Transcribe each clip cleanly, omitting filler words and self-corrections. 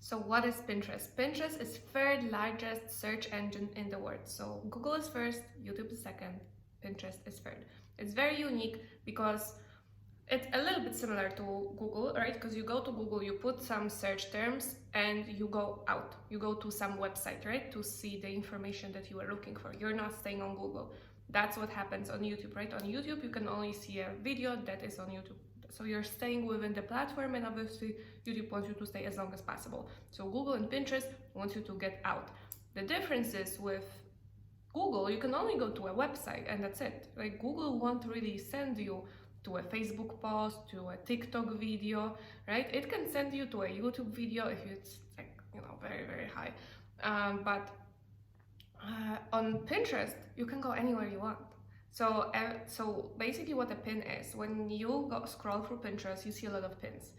So what is Pinterest? Pinterest is third largest search engine in the world. So Google is first, YouTube is second, Pinterest is third. It's very unique because it's a little bit similar to Google, right? Because you go to Google, you put some search terms and you go out. You go to some website, right? To see the information that you are looking for. You're not staying on Google. That's what happens on YouTube, right? On YouTube, you can only see a video that is on YouTube. So you're staying within the platform, and obviously YouTube wants you to stay as long as possible. So Google and Pinterest wants you to get out. The difference is with Google, you can only go to a website and that's it. Like Google won't really send you to a Facebook post, to a TikTok video, right? It can send you to a YouTube video if it's like, very, very high. But on Pinterest, you can go anywhere you want. So basically what a pin is, when you scroll through Pinterest, you see a lot of pins.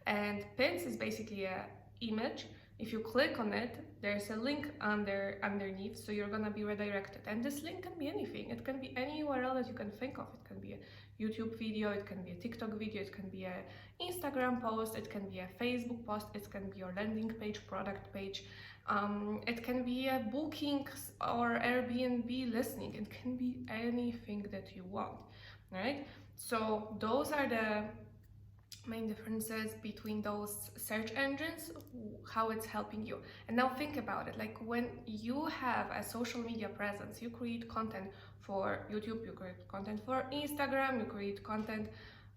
And pins is basically an image. If you click on it, there's a link underneath, so you're gonna be redirected. And this link can be anything. It can be any URL that you can think of. It can be a YouTube video, it can be a TikTok video, it can be an Instagram post, it can be a Facebook post, it can be your landing page, product page. It can be a booking or Airbnb listing. It can be anything that you want, right? So those are the main differences between those search engines, how it's helping you. And now think about it, like when you have a social media presence, you create content for YouTube, you create content for Instagram, you create content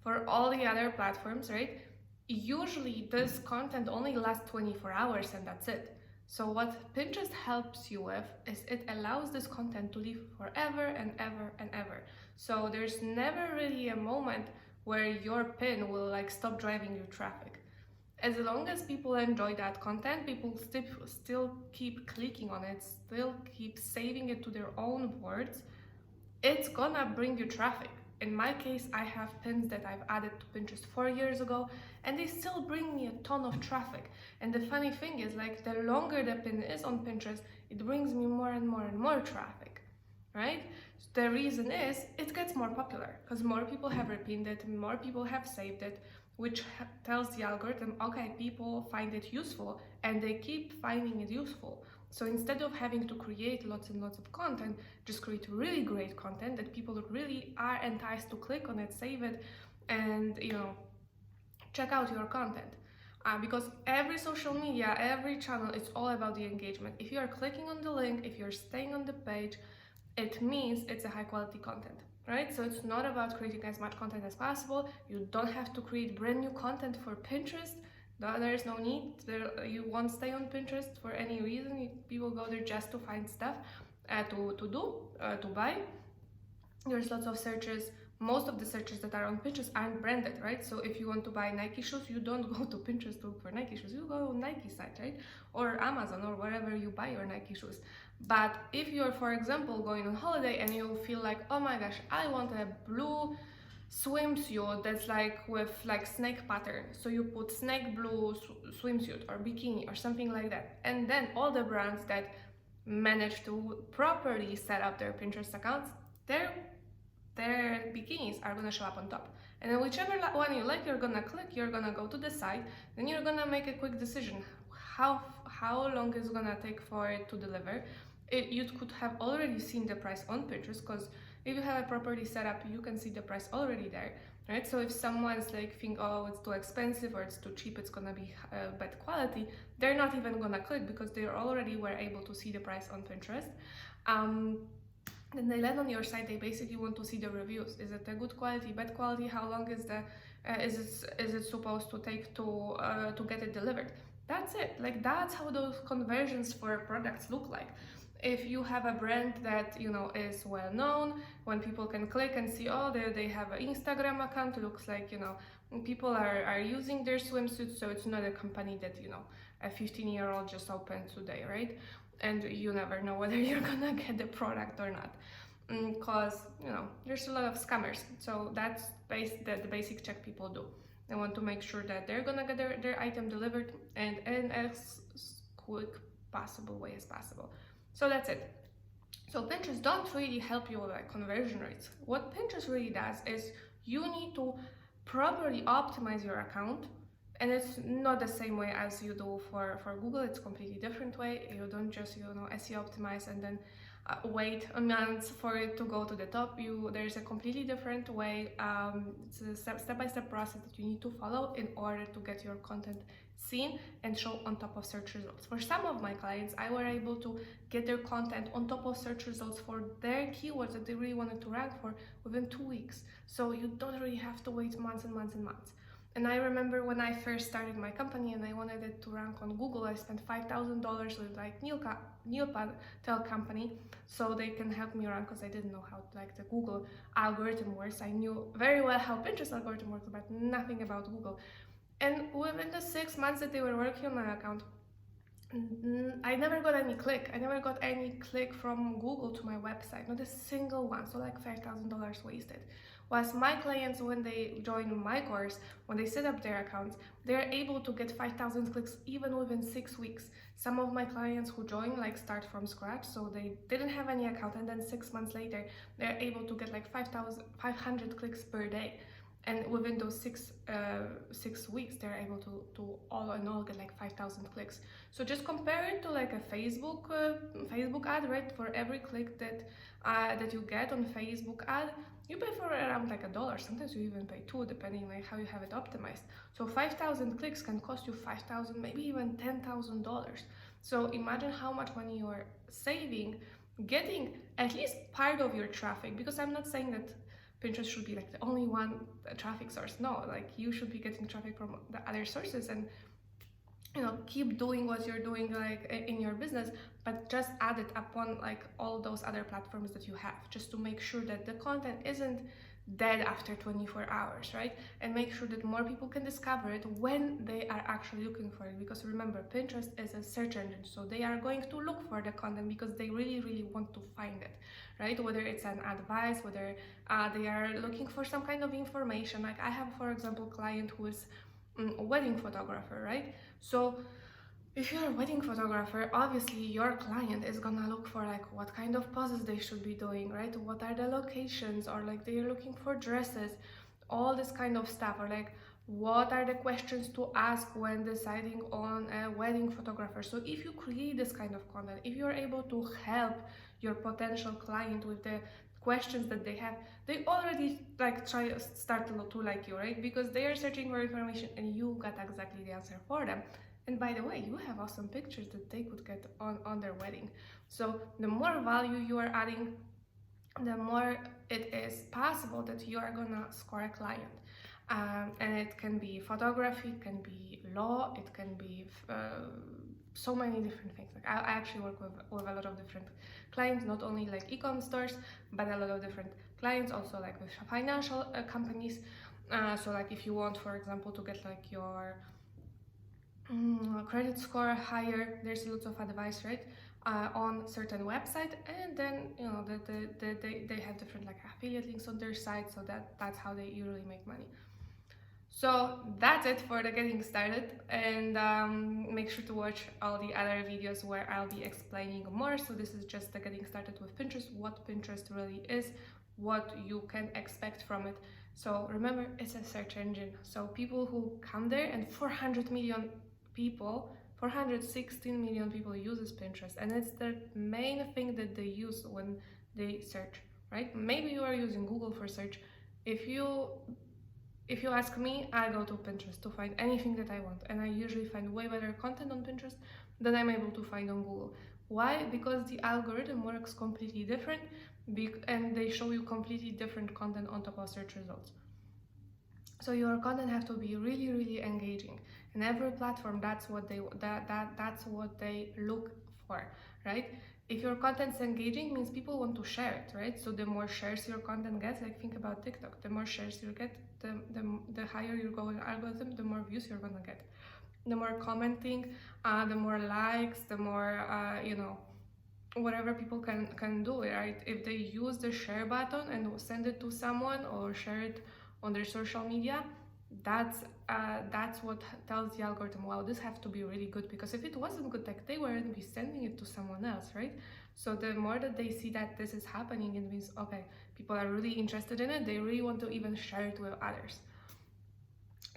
for all the other platforms, right? Usually this content only lasts 24 hours and that's it. So what Pinterest helps you with is it allows this content to live forever and ever and ever. So there's never really a moment where your pin will like stop driving your traffic. As long as people enjoy that content, people still keep clicking on it, still keep saving it to their own words, it's gonna bring you traffic. In my case, I have pins that I've added to Pinterest 4 years ago, and they still bring me a ton of traffic. And the funny thing is, like, the longer the pin is on Pinterest, it brings me more and more and more traffic, right? The reason is, it gets more popular, because more people have repinned it, more people have saved it, which tells the algorithm, okay, people find it useful, and they keep finding it useful. So instead of having to create lots and lots of content, just create really great content that people really are enticed to click on it, save it, and check out your content. Because every social media, every channel, it's all about the engagement. If you are clicking on the link, if you're staying on the page, it means it's a high quality content, right? So it's not about creating as much content as possible. You don't have to create brand new content for Pinterest. There's no need. You won't stay on Pinterest for any reason. People go there just to find stuff to buy. There's lots of searches. Most of the searches that are on Pinterest aren't branded, right? So if you want to buy Nike shoes, you don't go to Pinterest to look for Nike shoes. You go on Nike site, right? Or Amazon or wherever you buy your Nike shoes. But if you're, for example, going on holiday and you feel like, oh my gosh, I want a blue swimsuit that's like with like snake pattern, so you put snake blue swimsuit or bikini or something like that, and then all the brands that manage to properly set up their Pinterest accounts, their bikinis are gonna show up on top. And then whichever one you like, you're gonna click, you're gonna go to the site, then you're gonna make a quick decision how long it's gonna take for it to deliver. You could have already seen the price on Pinterest, because if you have it properly set up, you can see the price already there, right? So if someone's like think, oh, it's too expensive or it's too cheap, it's gonna be bad quality, they're not even gonna click because they already were able to see the price on Pinterest. Then they land on your site, they basically want to see the reviews. Is it a good quality, bad quality? How long is it supposed to take to get it delivered? That's it. Like, that's how those conversions for products look like. If you have a brand that is well known, when people can click and see, oh, they have an Instagram account, it looks like people are using their swimsuits, so it's not a company that a 15-year-old just opened today, right? And you never know whether you're gonna get the product or not, because there's a lot of scammers. So that's the basic check people do. They want to make sure that they're gonna get their item delivered and in as quick possible way as possible. So that's it. So Pinterest don't really help you with like conversion rates. What Pinterest really does is you need to properly optimize your account and it's not the same way as you do for Google. It's completely different way. You don't just SEO optimize and then wait a month for it to go to the top. There's a completely different way. It's a step-by-step process that you need to follow in order to get your content seen and show on top of search results. For some of my clients, I were able to get their content on top of search results for their keywords that they really wanted to rank for within 2 weeks. So you don't really have to wait months and months and months. And I remember when I first started my company and I wanted it to rank on Google, I spent $5,000 with like Neil Patel company, so they can help me rank, because I didn't know how like the Google algorithm works. I knew very well how Pinterest algorithm works, but nothing about Google. And within the 6 months that they were working on my account, I never got any click. I never got any click from Google to my website, not a single one. So like $5,000 wasted. Whilst my clients, when they join my course, when they set up their accounts, they're able to get 5,000 clicks even within 6 weeks. Some of my clients who join like start from scratch, so they didn't have any account, and then 6 months later, they're able to get like 500 clicks per day. And within those 6 weeks, they're able to all in all get like 5,000 clicks. So just compare it to like a Facebook ad, right? For every click that you get on Facebook ad, you pay for around like $1. Sometimes you even pay $2, depending like how you have it optimized. So 5,000 clicks can cost you 5,000, maybe even $10,000. So imagine how much money you are saving getting at least part of your traffic, because I'm not saying that Pinterest should be like the only one traffic source. No, like you should be getting traffic from the other sources, and keep doing what you're doing like in your business, but just add it upon like all those other platforms that you have, just to make sure that the content isn't dead after 24 hours, right? And make sure that more people can discover it when they are actually looking for it. Because remember, Pinterest is a search engine, so they are going to look for the content because they really, really want to find it, right? Whether it's an advice, whether they are looking for some kind of information. Like I have, for example, a client who is a wedding photographer, right? So if you're a wedding photographer, obviously your client is gonna look for like what kind of poses they should be doing, right? What are the locations, or like they're looking for dresses, all this kind of stuff, or like what are the questions to ask when deciding on a wedding photographer. So if you create this kind of content, if you're able to help your potential client with the questions that they have, they already like start to like you, right? Because they are searching for information and you got exactly the answer for them. And by the way, you have awesome pictures that they could get on their wedding. So the more value you are adding, the more it is possible that you are gonna score a client. And it can be photography, it can be law, it can be so many different things. Like I actually work with a lot of different clients, not only like e-com stores, but a lot of different clients, also like with financial companies. So like if you want, for example, to get like your credit score higher, there's lots of advice, right, on certain website, and then they have different like affiliate links on their site, so that's how they usually make money. So that's it for the getting started, and make sure to watch all the other videos where I'll be explaining more. So this is just the getting started with Pinterest, what Pinterest really is, what you can expect from it. So remember, it's a search engine, so people who come there, and 416 million people uses Pinterest, and it's the main thing that they use when they search, right? Maybe you are using Google for search. If you ask me, I go to Pinterest to find anything that I want, and I usually find way better content on Pinterest than I'm able to find on Google. Why? Because the algorithm works completely different, and they show you completely different content on top of search results. So your content have to be really, really engaging, and every platform, that's what they look for, right? If your content's engaging, means people want to share it, right? So the more shares your content gets, like think about TikTok, the more shares you get, the higher you go in algorithm, the more views you're gonna get. The more commenting, the more likes, the more whatever people can do, right? If they use the share button and send it to someone or share it on their social media, that's what tells the algorithm, wow, this has to be really good, because if it wasn't good, like they wouldn't be sending it to someone else, right? So the more that they see that this is happening, it means, okay, people are really interested in it, they really want to even share it with others.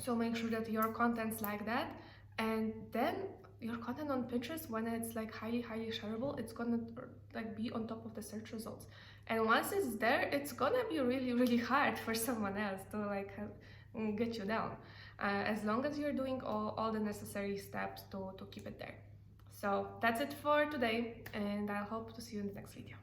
So make sure that your content's like that, and then your content on Pinterest, when it's like highly shareable, it's gonna like be on top of the search results. And once it's there, it's gonna be really hard for someone else to like get you down, as long as you're doing all the necessary steps to keep it there. So that's it for today, and I hope to see you in the next video.